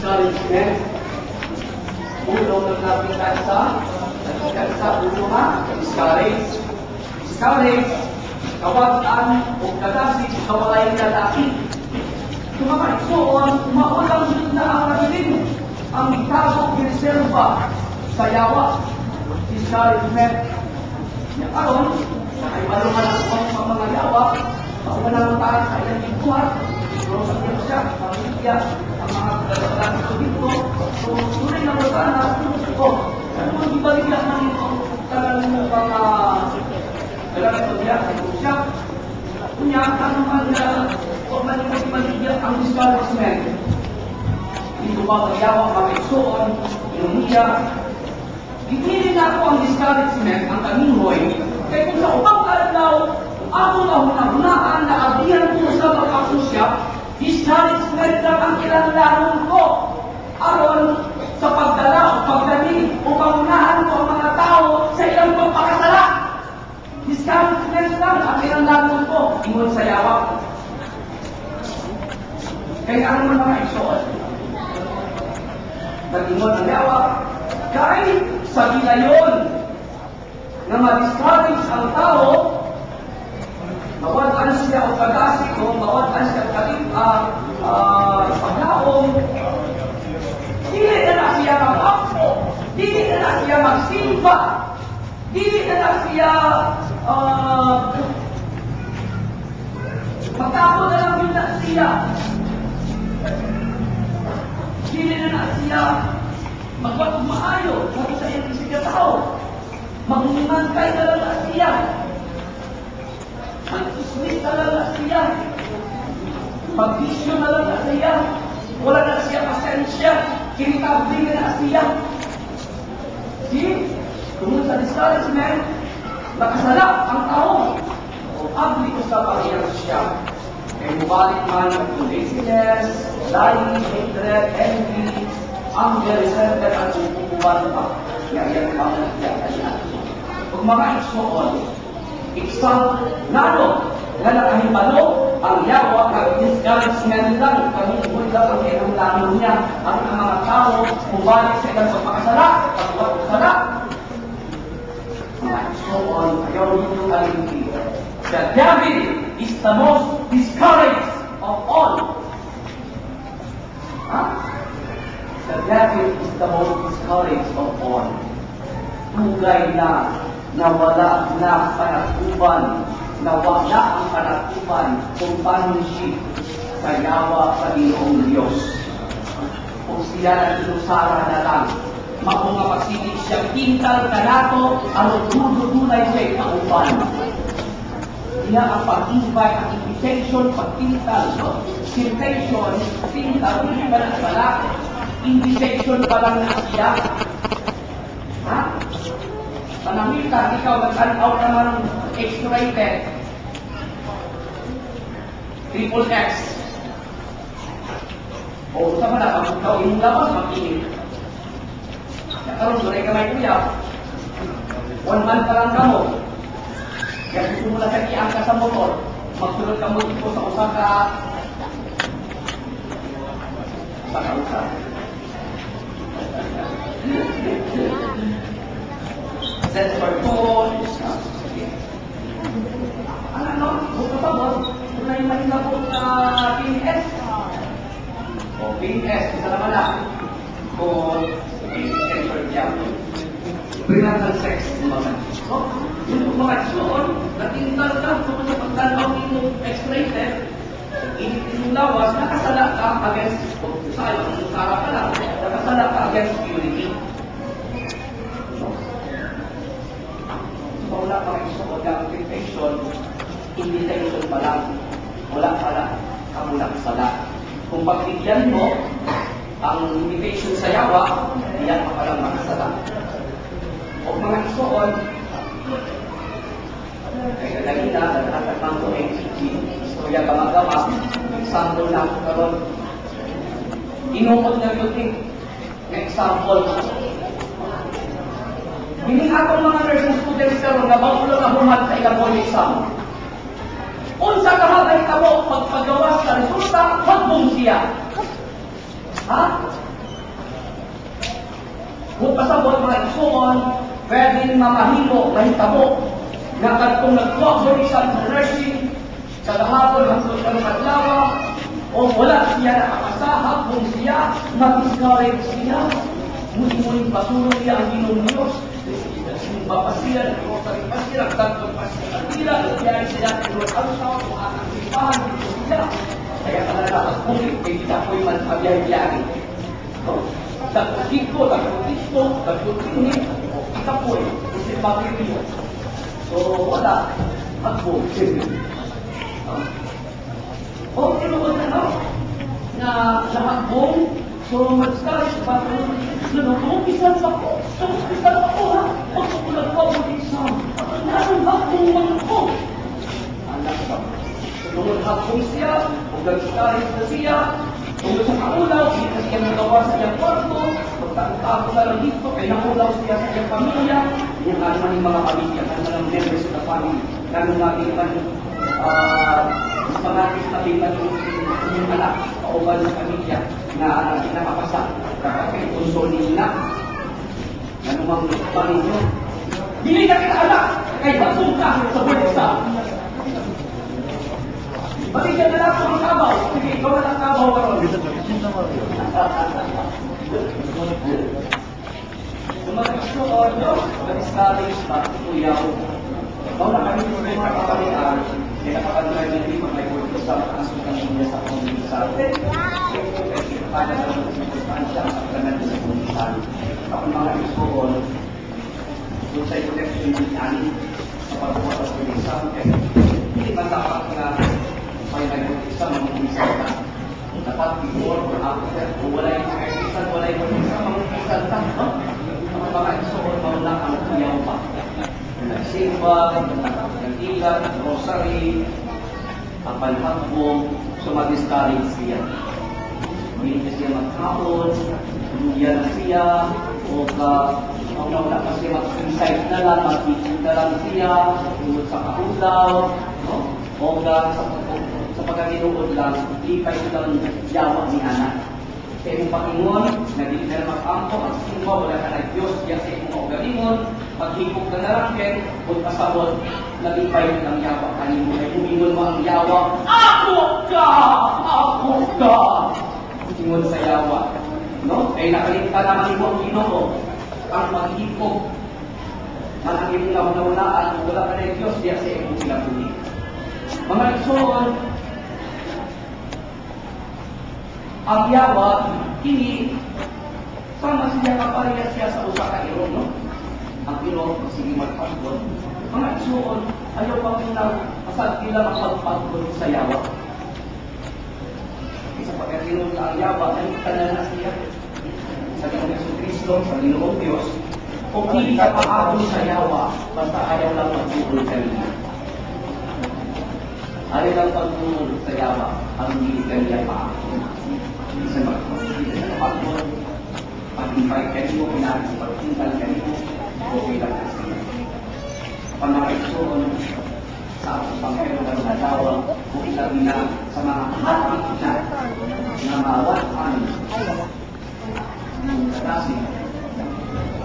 discouragement. Ulo ng napitan sa ulo nga, discourage. Discourage, kawagan o kadasig, kawalay lalaki. Tumakaisoon, maulang na ang naging ang itago reserva sa yawa. Discouragement. Yung karon, ay malungan ang mga yawa, maulang tayo sa ilang ikuhat, pero sa siya, pamilya, ang mga kagagalan sa dito, so tunay na magana, ano ang ibalik lang ng talagang mga kailangan ito niya, siya, kunya, ano man na, o maligyan ang discouragement. Dito ba magyawa, makiksoon, inumiya. Dipili na ako ang discouragement, ang kaninhoy. Kaya kung sa upang araw, ako na hunahunaan na abihan ko sa pagkakusya, discouragement lang ang kailangan ko. Aron sa pagdala o pagdating o pangunahan ko ang mga tao sa ilang pagpakasala. Discouragement lang ang kailangan ko. Ingon sa yawa. Kaya ano man mga isoon? Nag-ingon ang yawa. Kahit sa gilayon na ma-discourage ang tao, mawadan siya o pagasik o mawadan siya paglaong, dili na siya mag-apo, dili na siya magsimba, dili na siya magtapo na lang yun na siya. Dili na siya magwatog maayo kung sa iyong siya tao. Magmangkay na lang na siya. Mag-ismis na lang na siya. Mag-isyo na lang na siya. Wala na siya pasensya. Kinitabli na siya. See? Kung sa discouragement, nakasala ang tao. O abli ko sa pangyayon siya. Kaya mubalik man ang laziness, lying, hatred, envy, anger, resentment, at upukuhan pa. Kaya yan pa ang nagkakalian. Kung mga iksoon, example, nano, na nakahibalo, ang yawa, kag-discouragement lang, kami-ibig lang ang kailangan niya, ang mga tao, mubalik sa ilang pagpakasala, pagpakasala. Mga iksoon, ayaw ninyo kalimpi. The devil is the most discouraged of all. The devil is the most discouraged of all. Tugay na wala na panatuban, na wala ang panatuban kung panunship sa yawa sa Panginoong Diyos. Kung siya na inusara na lang, makunga pagsigit siya, pintal ka nato, ano dudo-dunay siya ipauban. Kaya ang pag-invite, ang invitation, pag-pintal, invitation, pintal, hindi ba na pala? Invitation pa lang na siya. Ha? Panamita, ikaw nag-out naman X-rated. Triple X. O, sa pala, pag ikaw yung labas, mag-init. Nakaroon, doon ay kamay kuya. 1 month pa lang ka mo. Kaya gusto mo na sakiang ka sa motor, magsulod ka mo dito sa usaka. Usaka. Sensor phone. Ano? Buka pa mo? Kung na yung mahina po sa PNS. O, PNS. Isa naman na. Kung sensor jam. Prenatal sex. Yung mga isoon, natinggal ka, kung sa pagdalaw yung X-rated, initin yung lawas, nakasala ka against, sayo, usara ka lang, nakasala ka against purity. So, wala pang isoon ng invitation pa lang, wala pala, kamulang sala. Kung pagbigyan mo, ang invitation sa yawa, iyan pa palang makasala. O mga isoon, kaya kanina, nagtatagman ko NCG, istorya gamagawa, example na ako karon. Inukot na yun na example. Bining akong mga nursing students karon na bawalo na humad sa ilang boy exam. Unsa ka magay mo pagpagawas sa resulta, magbong siya. Ha? Kung pasabot mga igsoon, pwedeng mamahimo, mahitabo, na katong nag-cooperate sa nursing, sa kahapon hangtod ng kadlaw, o wala siya nakakasahap kung siya, mag-discourage siya, muli-muling pasulong niya ang Ginong Diyos, mapasira, nagpapasira, nagpapasira, nangyari sila, nagpapasira, nagpapasira, siya. Kaya talaga, kung kita ko'y magpabiyay-biyay. Dagpagin ko, dagpagin kita po'y, kasi pag-ibig. So, wala. Ako, siyempre. O, tinuod na no? Na lahagong, so mag-start, bago, umisan pa ko. So, umisan pa ko, ha? Pagkakulag pa ko isang. Naroon hagong man ko. Anak ba? So, hagong siya, kung nag-start na siya, kung sa kaulaw, hindi na siya nagawa sa iyang kwarto, magtago na lang dito, kaya nakulaw siya sa iyang pamilya, yung naman yung mga pamilya, kaya lang members of the family, ganun natin man, pangatis na bilang yung anak, kauban ng pamilya, na pinapapasa, kapag konsol nila, ganun ang pamilya. Dili na kita anak, kaya basong ka sa bulsa. Baligyan na lang sa mga kabaw. Sige, ikaw na lang kabaw ka ron. Sumagisyo o nyo, mag-discourage pa, kuyaw. Ikaw na kami kung may kapapalian, kaya nakapag-drive na rin may pwede sa makasukan niya sa komunisa. Kasi kaya na lang sa sustansya sa kanan sa komunisa. Kapag mga iskoon, doon sa protection ng ani, sa pagbuhat sa komunisa, kaya hindi man dapat na may nag-umpisa mag-umpisa ka. Dapat before or after, kung wala yung exercise, wala yung mag-umpisa, mag-umpisa ka. Ang mga isoon, mauna ang kuyaw pa. Nagsimba, nag-ilat, rosary, ang panhagbong, sumadiscourage siya. Hindi na siya magkapon, luya na siya, o wala pa siya mag-insight na lang, mag-teaching na lang siya, tungkol sa kaulaw, o sa pagkakinuod lang, ipay lang yawa ni anak. Sa imong pakingon, naging na mag-ampo, ang simba, wala ka na Diyos, diya sa imong galingon, paghipog ka na lang, kaya kung pasabot, nag-ipay lang yawa kanimo, ay humingon mo ang yawa, Ako ka! Humingon sa yawa. No? Ay nakalimta naman mo ang Ginoo, ang paghipog, manangin mo na unaan, wala ka na Diyos, diya sa imong sinabuhi. Mga igsoon, ang yawa, ini, sama siya kapareha siya sa usa ka iro, no? Ang iro, sige magpagod. Mga igsoon, ayaw pang asal tila magpagpagod sa yawa. Sa pagkakiroon sa ang yawa, ay tanan na siya. Sa Ginoong Jesucristo, sa Ginoong Diyos, kung hindi ka pahabol sa yawa, basta ayaw lang magpugol kanina. Ayaw lang pagpugol sa yawa, ang hindi kanina pahabol. Isa magpapagod, pag-invite kanino, pag-intal kanino, okay lang kasi. Panakaisoon sa pangkero ng natawa, kung ilabi na sa mga hati na mawatan ng kadasi,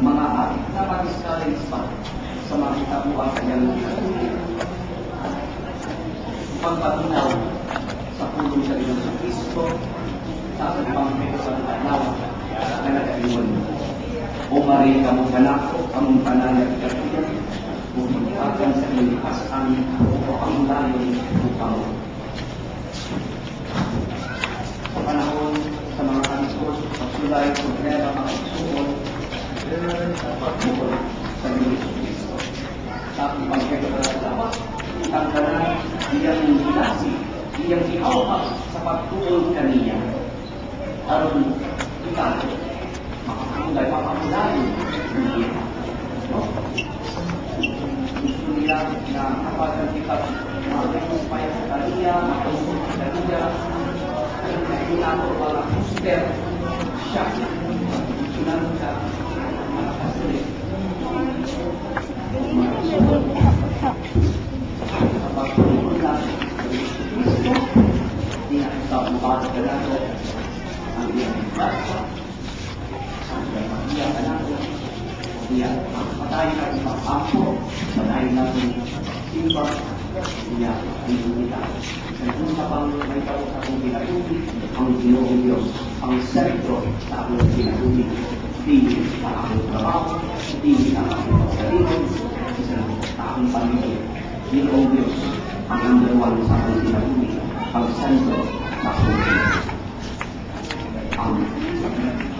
mga hati na mag-discourage pa sa mga kitabuhan kanyang nagkatuloy. Pagpatunaw sa pulong sa Ginoong Jesucristo, sa pangkero sa natawa, na nagkaiwan. O maring kamong ganako, kamong panayag katuloy, bumitakan sa ilipasan o ang layon upang sa panahon sa mga kanisor, pagsulay, problema, mga isuon, pagbuhol sa Jesucristo. Sa pagkakita na dapat, tanggalan iyang hinasi, iyang ihawak sa pagtuol kaniya. Aron kita, makapulay, makapulayo, gusto nila na kapag kita makapagpaya sa kaniya, makapagpaya sa kaniya, ay nainato para booster siya. Sunod ka, makapasulit. Kapag tulungan lang sa Kristo, di na ito mapagdala ko ang iyong basa, ang iyong anak ko, Iya, patayin ang ibang ampo, patayin natin iba, iya, ang kita. Kung sa pang may tawag sa akong pinatuloy, ang Ginoong Diyos, ang sentro sa akong pinatuloy. Hindi ang akong trabaho, hindi ang akong pagkalingon, isa sa akong pamilya. Ginoong Diyos, ang number one sa akong pinatuloy, ang sentro sa akong pinatuloy. Amen.